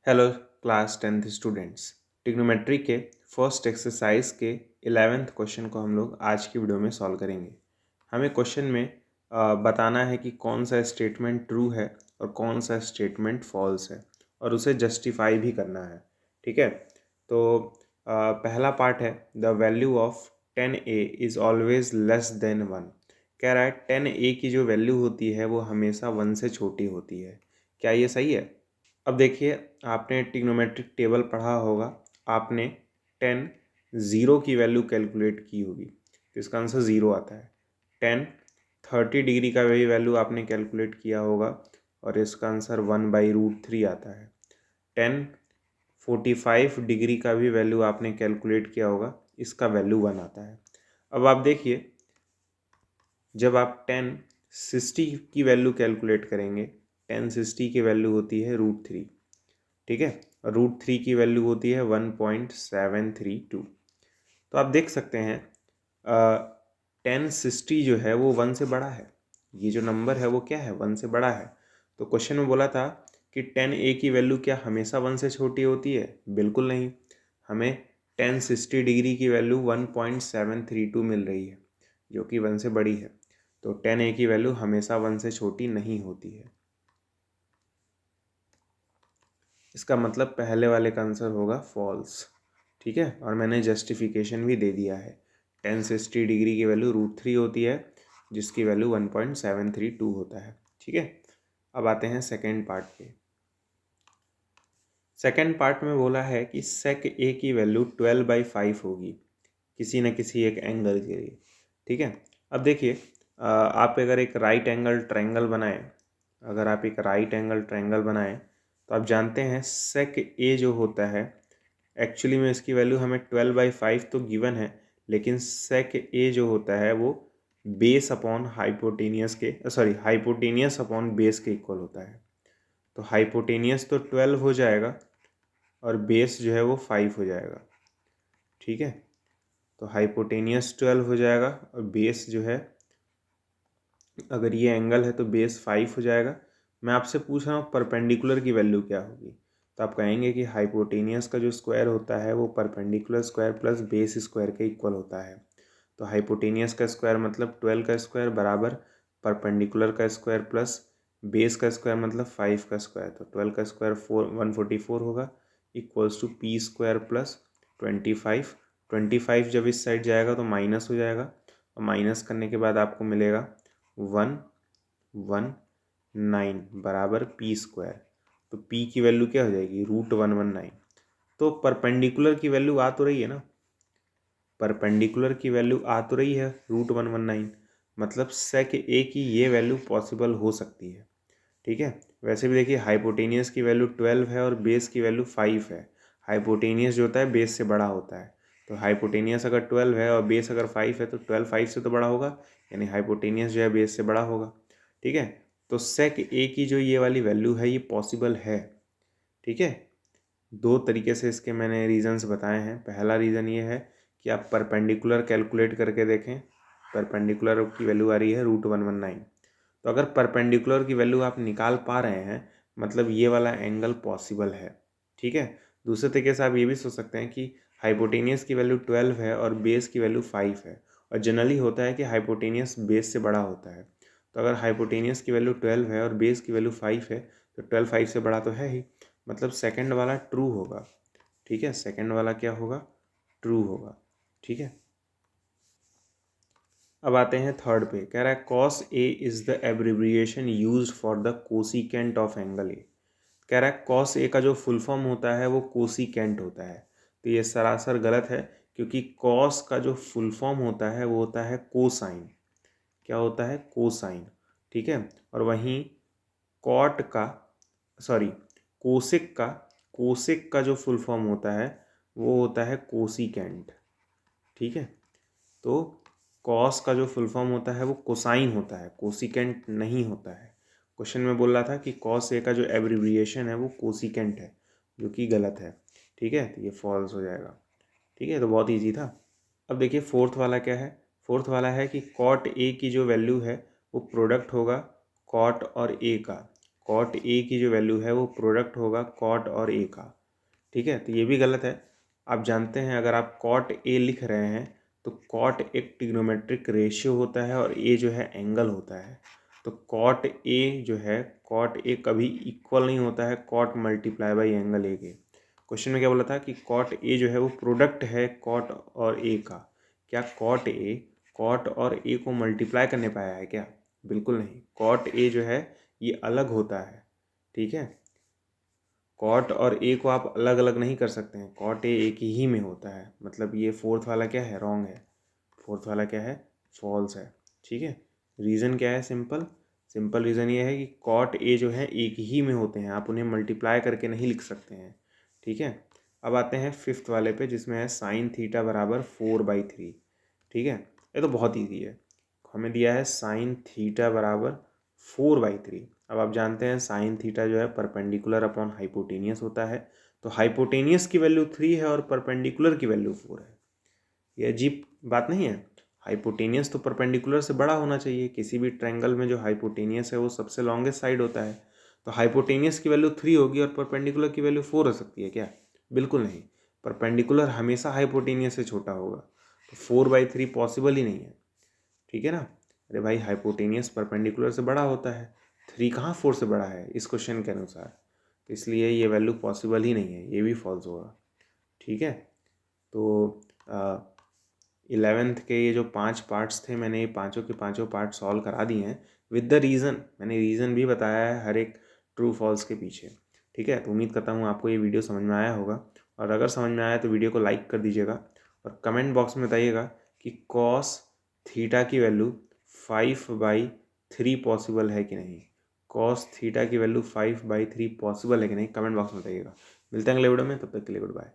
Hello class 10th students. Trigonometry के first exercise के 11th question को हम लोग आज की वीडियो में सॉल्व करेंगे। हमें क्वेश्चन में बताना है कि कौन सा स्टेटमेंट ट्रू है और कौन सा स्टेटमेंट फॉल्स है और उसे जस्टिफाई भी करना है। ठीक है, तो पहला पार्ट है the value of 10a is always less than 1। कह रहा है 10a की जो वैल्यू होती है वो हमेशा 1 से छोटी होती है। क्या ये सही है? अब देखिए, आपने ट्रिग्नोमेट्रिक टेबल पढ़ा होगा, आपने 10 ज़ीरो की वैल्यू कैलकुलेट की होगी तो इसका आंसर ज़ीरो आता है। 10 30 डिग्री का भी वैल्यू आपने कैलकुलेट किया होगा और इसका आंसर 1/√3 आता है। 10 45 डिग्री का भी वैल्यू आपने कैलकुलेट किया होगा, इसका वैल्यू 1 आता है। अब आप देखिए, जब आप 10 60 की वैल्यू कैलकुलेट करेंगे, 10 60 की वैल्यू होती है √3। ठीक है, और √3 की वैल्यू होती है 1.732। तो आप देख सकते हैं 1060 जो है वो 1 से बड़ा है। ये जो नंबर है वो क्या है, 1 से बड़ा है। तो क्वेश्चन में बोला था कि 10a की वैल्यू क्या हमेशा 1 से छोटी होती है? बिल्कुल नहीं। हमें 1060 डिग्री की वैल्यू 1.732 मिल रही है जो कि 1 से बड़ी है। तो 10a की वैल्यू हमेशा 1 से छोटी नहीं होती है। इसका मतलब पहले वाले का आंसर होगा फॉल्स। ठीक है, और मैंने जस्टिफिकेशन भी दे दिया है। 1060 डिग्री की वैल्यू √3 होती है जिसकी वैल्यू 1.732 होता है। ठीक है, अब आते हैं सेकेंड पार्ट पे। सेकेंड पार्ट में बोला है कि सेक ए की वैल्यू 12/5 होगी किसी न किसी एक एंगल के लिए। ठीक है, अब देखिए, आप अगर एक राइट एंगल ट्रायंगल बनाएं, अगर आप एक राइट एंगल ट्रायंगल बनाएं तो आप जानते हैं सेक ए जो होता है, एक्चुअली में इसकी वैल्यू हमें 12/5 तो गिवन है, लेकिन सेक ए जो होता है वो बेस अपॉन हाइपोटेनियस के हाइपोटेनियस अपॉन बेस के इक्वल होता है। तो हाइपोटेनियस तो 12 हो जाएगा और बेस जो है वो 5 हो जाएगा। ठीक है, तो हाइपोटेनियस 12 हो जाएगा और बेस जो है, अगर ये एंगल है तो बेस 5 हो जाएगा। मैं आपसे पूछ रहा हूँ परपेंडिकुलर की वैल्यू क्या होगी, तो आप कहेंगे कि हाइपोटेनियस का जो स्क्वायर होता है वो perpendicular square plus base square के इक्वल होता है। तो हाइपोटेनियस का स्क्वायर मतलब 12 का स्क्वायर बराबर परपेंडिकुलर का स्क्वायर प्लस बेस का स्क्वायर मतलब 5 का स्क्वायर। तो 12 का स्क्वायर 144 होगा equals to p square plus 25। 25 जब इस साइड जाएगा तो माइनस हो जाएगा और माइनस करने के बाद आपको मिलेगा 119 बराबर पी स्क्वायर। तो पी की वैल्यू क्या हो जाएगी, √119। तो परपेंडिकुलर की वैल्यू आ तो रही है ना, परपेंडिकुलर की वैल्यू आ तो रही है √119, मतलब सेक ए की ये वैल्यू पॉसिबल हो सकती है। ठीक है, वैसे भी देखिए हाइपोटेनियस की वैल्यू 12 है और बेस की वैल्यू 5 है। हाइपोटेनियस जो होता है बेस से बड़ा होता है, तो हाइपोटेनियस अगर 12 है और बेस अगर 5 है तो 12 5 से तो बड़ा होगा, यानी हाइपोटेनियस जो है बेस से बड़ा होगा। ठीक है, तो सेक ए की जो ये वाली वैल्यू है ये पॉसिबल है। ठीक है, दो तरीके से इसके मैंने रीजंस बताए हैं। पहला रीज़न ये है कि आप परपेंडिकुलर कैलकुलेट करके देखें, परपेंडिकुलर की वैल्यू आ रही है √119। तो अगर परपेंडिकुलर की वैल्यू आप निकाल पा रहे हैं मतलब ये वाला एंगल पॉसिबल है। ठीक है, दूसरे तरीके से आप ये भी सोच सकते हैं कि हाइपोटेनियस की वैल्यू 12 है और बेस की वैल्यू 5 है, और जनरली होता है कि हाइपोटेनियस बेस से बड़ा होता है। तो अगर हाइपोटेनियस की वैल्यू 12 है और बेस की वैल्यू 5 है तो 12 5 से बड़ा तो है ही, मतलब सेकंड वाला ट्रू होगा। ठीक है, सेकंड वाला क्या होगा, ट्रू होगा। ठीक है, अब आते हैं थर्ड पे। कह रहा है cos a is the abbreviation used for the cosecant of angle A. कह रहा है cos a का जो फुल फॉर्म होता है वो कोसिकेंट होता है। तो ये सरासर गलत है, क्योंकि cos का जो फुल फॉर्म होता है वो होता है कोसाइन। क्या होता है, कोसाइन। ठीक है, और वहीं कॉट का सॉरी कोसिक का जो फुल फॉर्म होता है वो होता है कोसिकेंट। ठीक है, तो कॉस का जो फुल फॉर्म होता है वो कोसाइन होता है, कोसिकेंट नहीं होता है। क्वेश्चन में बोल रहा था कि कॉस ए का जो एब्रिविएशन है वो कोसिकेंट है, जो कि गलत है। ठीक है, तो ये फॉल्स हो जाएगा। ठीक है, तो बहुत इजी था। अब देखिए फोर्थ वाला क्या है। फोर्थ वाला है कि कॉट ए की जो वैल्यू है वो प्रोडक्ट होगा कॉट और ए का। कॉट ए की जो वैल्यू है वो प्रोडक्ट होगा कॉट और ए का, ठीक है। तो ये भी गलत है। आप जानते हैं अगर आप कॉट ए लिख रहे हैं तो कॉट एक ट्रिग्नोमेट्रिक रेशियो होता है और ए जो है एंगल होता है। तो कॉट ए जो है, कॉट ए कभी इक्वल नहीं होता है cot multiply by angle A के। क्वेश्चन में क्या बोला था कि कॉट ए जो है वो प्रोडक्ट है कॉट और ए का। क्या कॉट ए कॉट और ए को मल्टीप्लाई करने पाया है क्या? बिल्कुल नहीं। कॉट ए जो है ये अलग होता है, ठीक है। कॉट और ए को आप अलग अलग नहीं कर सकते हैं, कॉट ए एक ही में होता है। मतलब ये फोर्थ वाला क्या है, रॉन्ग है। फोर्थ वाला क्या है, फॉल्स है, ठीक है। रीज़न क्या है, सिंपल सिंपल रीज़न ये है कि कॉट ए जो है एक ही में होते हैं, आप उन्हें मल्टीप्लाई करके नहीं लिख सकते हैं, ठीक है। अब आते हैं फिफ्थ वाले पे जिसमें है साइन थीटा बराबर 4/3, ठीक है। ये तो बहुत ईजी है, हमें दिया है साइन थीटा बराबर 4/3। अब आप जानते हैं साइन थीटा जो है परपेंडिकुलर अपॉन हाइपोटेनियस होता है। तो हाइपोटेनियस की वैल्यू 3 है और परपेंडिकुलर की वैल्यू 4 है। ये अजीब बात नहीं है। हाइपोटेनियस तो परपेंडिकुलर से बड़ा होना चाहिए, किसी भी ट्रायंगल में जो हाइपोटेनियस है वो सबसे लॉन्गेस्ट साइड होता है। तो हाइपोटेनियस की वैल्यू 3 होगी और परपेंडिकुलर की वैल्यू 4 हो सकती है क्या? बिल्कुल नहीं। परपेंडिकुलर हमेशा हाइपोटेनियस से छोटा होगा, तो 4/3 पॉसिबल ही नहीं है, ठीक है ना। अरे भाई हाइपोटेनियस परपेंडिकुलर से बड़ा होता है, 3 कहाँ 4 से बड़ा है इस क्वेश्चन के अनुसार। तो इसलिए ये वैल्यू पॉसिबल ही नहीं है, ये भी फॉल्स होगा, ठीक है। तो 11th के ये जो 5 पार्ट्स थे, मैंने ये पाँचों के पाँचों पार्ट सॉल्व करा दिए हैं विद द रीज़न। मैंने रीज़न भी बताया है हर एक ट्रू फॉल्स के पीछे, ठीक है। तो उम्मीद करता हूँ आपको ये वीडियो समझ में आया होगा, और अगर समझ में आया तो वीडियो को लाइक कर दीजिएगा और कमेंट बॉक्स में बताइएगा कि कॉस थीटा की वैल्यू 5/3 पॉसिबल है कि नहीं। कॉस थीटा की वैल्यू 5/3 पॉसिबल है कि नहीं, कमेंट बॉक्स में बताइएगा। मिलते हैं अगले वीडियो में, तब तक के लिए गुड बाय।